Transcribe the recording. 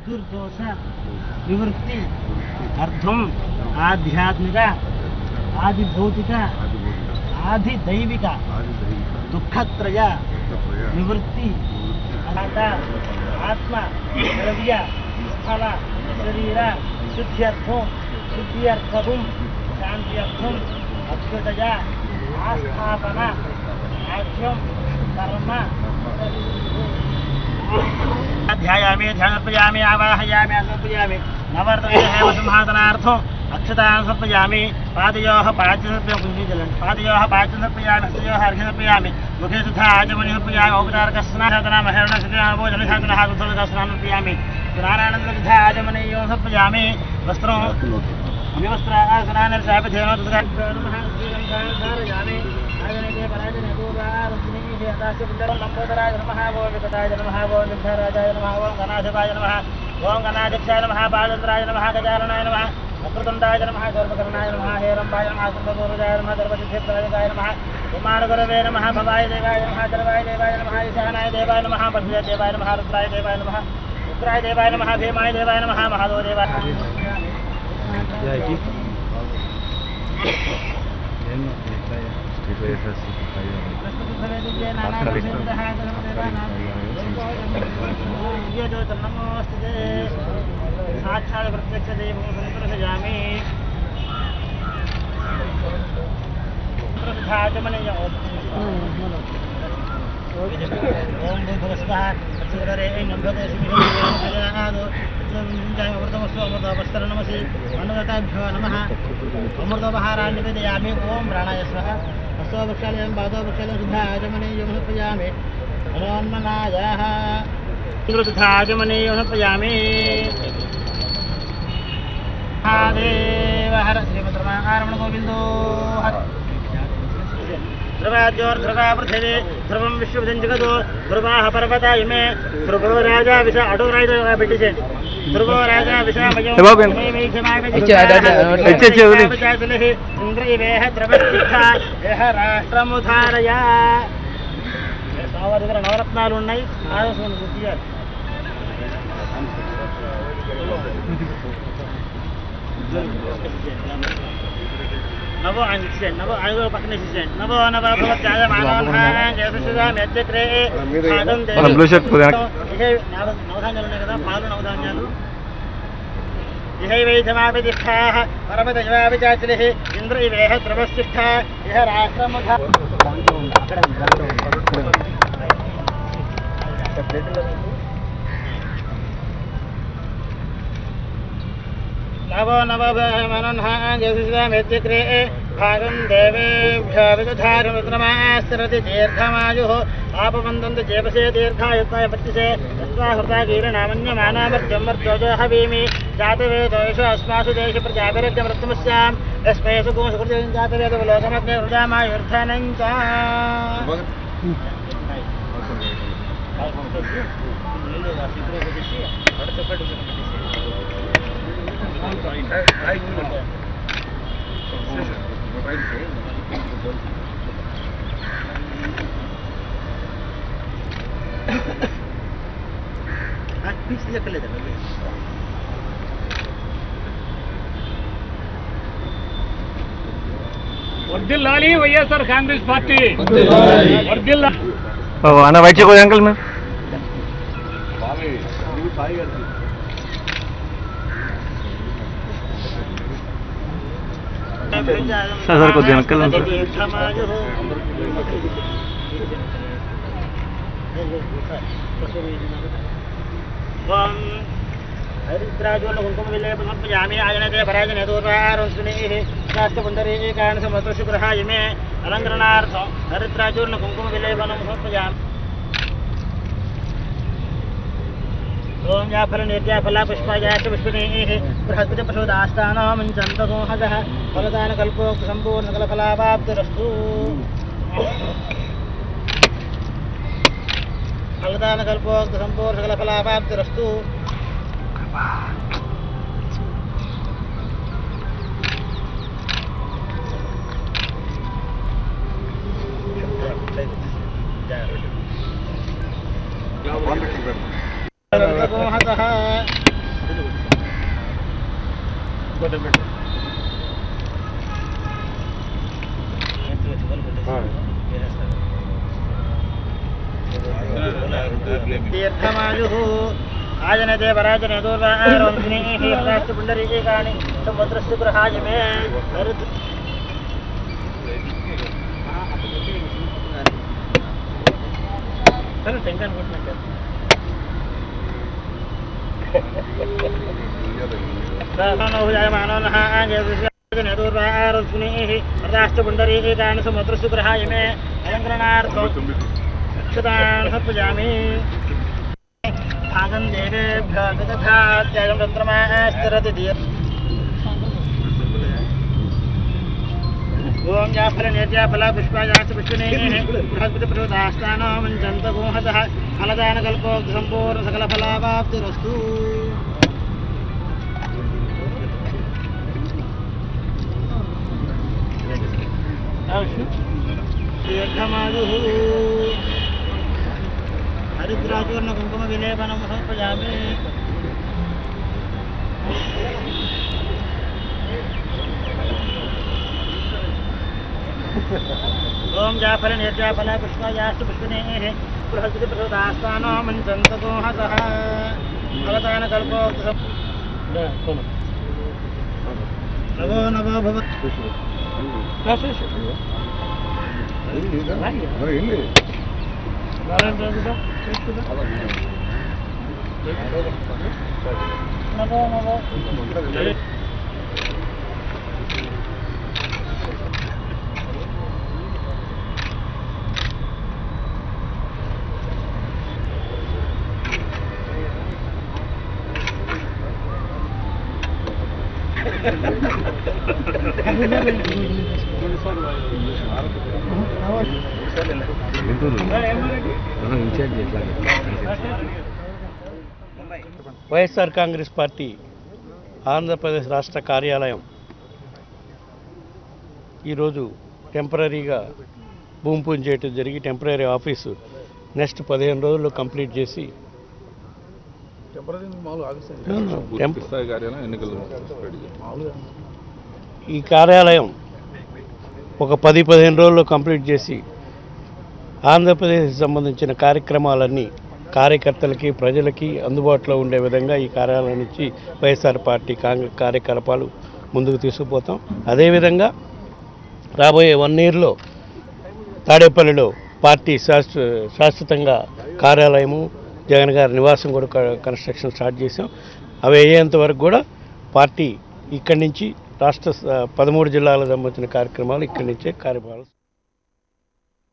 దుర్దోష నివృత్తి అర్థం ఆధ్యాత్మిక ఆది భౌతిక ఆది దైవిక దుఃఖత్రయ నివృత్తి అనాథ ఆత్మ ద్రవ్య స్థల శరీర శుద్ధ్యర్థం శాంత్యర్థం అభ్యుదయ ఆస్థాపన ఆఖ్యం కర్మ ध्यायामि ध्यानर्पयामि आवाहयामि असर्पयामि नवरत्नदेव संहादनार्थं अक्षतान् समर्पयामि पादयोः पादयोः पाचनर्पयामि हस्तयोः अर्घ्यमर्पयामि मुखे तथा आचमनीं समर्पयामि औपचारिकस्नानं महेरणस्नानभोजनसाधनः सुन्दरस्नानमर्पयामि स्नानानन्तरं तथा आचमनीयं समर्पयामि वस्त्रं विवस्त्रासनानि सापथेन तथा धारयामि आयने पराजने पूर्वारुचिनी लंबोदराय नमः ओं विकटाय नमः ओं विघ्नराजाय नमः ओं गणाधिपाय नमः ओं गणाध्यक्षाय नमः बालचन्द्राय नमः गजाननाय नमः वक्रतुण्डाय नमः गर्भकर्णाय नमः हेरम्बाय नमः कुण्डलोरुजाय नमः गर्भसिद्धिप्रदायकाय नमः विमानगुरवे नमः भवाय देवाय नमः जलवाय देवाय नमः ईशानाय देवाय नमः पशुये देवाय नमः रुद्राय देवाय नमः उग्राय देवाय नमः भीमाय देवाय नमः महादेव देवाय साक्षात् प्रत्यक्ष देवं संप्रसयामि ओम भूर्भुवस्वः तत्सवितुर्वरेण्यं अमृतमस्ति अन्नदाताभ्यो नमः अमृतोपहारान् निवेदयामि ओम प्राणाय स्वाहा हस्तोपक्षालयं पादोपक्षालयं शुद्धाचमनीयं समर्पयामि हनोन्मनायाः शुद्धाचमनीयं समर्पयामि महादेव हर श्रीमद्रमारमण गोविन्दो हर ध्रुवाद्योर्ध्रुवा पृथिवी ध्रुवं विश्वविदं जगतो ध्रुवाः पर्वता इमे ध्रुवो राजा विष अडोरायदो बिट्टिसे ध्रुवो राजा विषामयो इंद्रिवेह द्रवशिखा यह राष्ट्रमुधारया దగ్గర నవరత్నాలు ఉన్నాయి ఆలోచన గుర్తియాలి नवो अंशन नवो आयो पकने से नवो नव भगवत जाय मानव जय विश्वदा मेद्यक्रे भागं दे ब्लू शर्ट ये नवधान्याలు కదా పాలు నవధాన్యాలు इहे वै समापिदिष्ठाः परमदैवाभिचाचिलिः इंद्र इवेह द्रवशिष्ठा यह राष्ट्रमुधा नवो नवमनन्हा जयसिदामेत्यक्रे भागं देवेभ्यो विदधारमुद्रमास्तरति दीर्घमायुः आपवन्दन्तु जेपसे दीर्घायुक्ताय पच्यसे तस्मा हृता कीर्णामन्यमानामर्त्यं मर्त्योजो हवीमि जातवेदोषु अस्मासु देशि प्रजाभिरज्यमृत्युमुस्याम् यस्मै सुकुंसुकृतिं जातवेदो लोकमग्ने हृदामायुर्धनं च वर्दिल्लाली వైఎస్ఆర్ కాంగ్రెస్ పార్టీ आना बैठे कोई अंकल में सर को दे अंकल हरिद्राजोल कुंकुम विलेपनं समर्पयामि आयनते पराजने दूर्वारुष्णीः शास्त्रपुण्डरीकान् समर्पशुग्रहाय मे अलङ्करणार्थं हरिद्राजोल कुंकुम विलेपनं समर्पयामि ओम याफल निर्याफला पुष्पायाच पुष्पिणीः बृहस्पति पशुदास्तानो मञ्चन्तसोहगः फलदानकल्पोक्त सम्पूर्ण सकलफलावाप्तिरस्तु फलदानकल्पोक्त सम्पूर्ण सकलफलावाप्तिरस्तु तीर्थमायुः आजनते पराजने दूर्वारोन्धिनीः राष्ट्रपुण्डरीकानि समुद्रस्य गृहाय मे राष्ट्रपुण्डरीकानि समुद्रस्य गृहाय मे अलङ्करणार्थम् अक्षतान् समर्पयामि भागं देवेभ्यः तथात्यागं चन्द्रमाश्चरति धियः ओम जाफलनेत्याफला पुष्पायाश्च पुष्पिणीः बृहस्पतिप्रसूतास्तानो मञ्चन्तगोहतः फलदानकल्पोक्तसम्पूर्ण सकलफलावाप्तिरस्तु दीर्घमायुः हरिद्राचूर्ण कुंकुम विलेपनं समर्पयामि ओम जाफलनेत्याफला पुष्पायाश्च पुष्पिणीः बृहस्पतिप्रसूतास्तानो मञ्चन्तगोहतः फलदानकल्पोक्तसम्पूर्ण नवो नवो भवतु వైఎస్ఆర్ కాంగ్రెస్ పార్టీ ఆంధ్రప్రదేశ్ రాష్ట్ర కార్యాలయం ఈరోజు టెంపరీగా భూమి పూజ చేయడం జరిగి టెంపరీ ఆఫీసు నెక్స్ట్ 15 రోజుల్లో కంప్లీట్ చేసి ఈ కార్యాలయం ఒక 10-15 రోజుల్లో కంప్లీట్ చేసి ఆంధ్రప్రదేశ్కి సంబంధించిన కార్యక్రమాలన్నీ కార్యకర్తలకి ప్రజలకి అందుబాటులో ఉండే విధంగా ఈ కార్యాలయం నుంచి వైఎస్ఆర్ పార్టీ కార్యకలాపాలు ముందుకు తీసుకుపోతాం. అదేవిధంగా రాబోయే 1 ఇయర్లో తాడేపల్లిలో పార్టీ శాశ్వతంగా కార్యాలయము జగన్ గారి నివాసం కూడా కన్స్ట్రక్షన్ స్టార్ట్ చేసాం. అవి అయ్యేంత వరకు కూడా పార్టీ ఇక్కడి నుంచి రాష్ట్ర 13 జిల్లాలకు సంబంధించిన కార్యక్రమాలు ఇక్కడి నుంచే కార్యక్రమాలు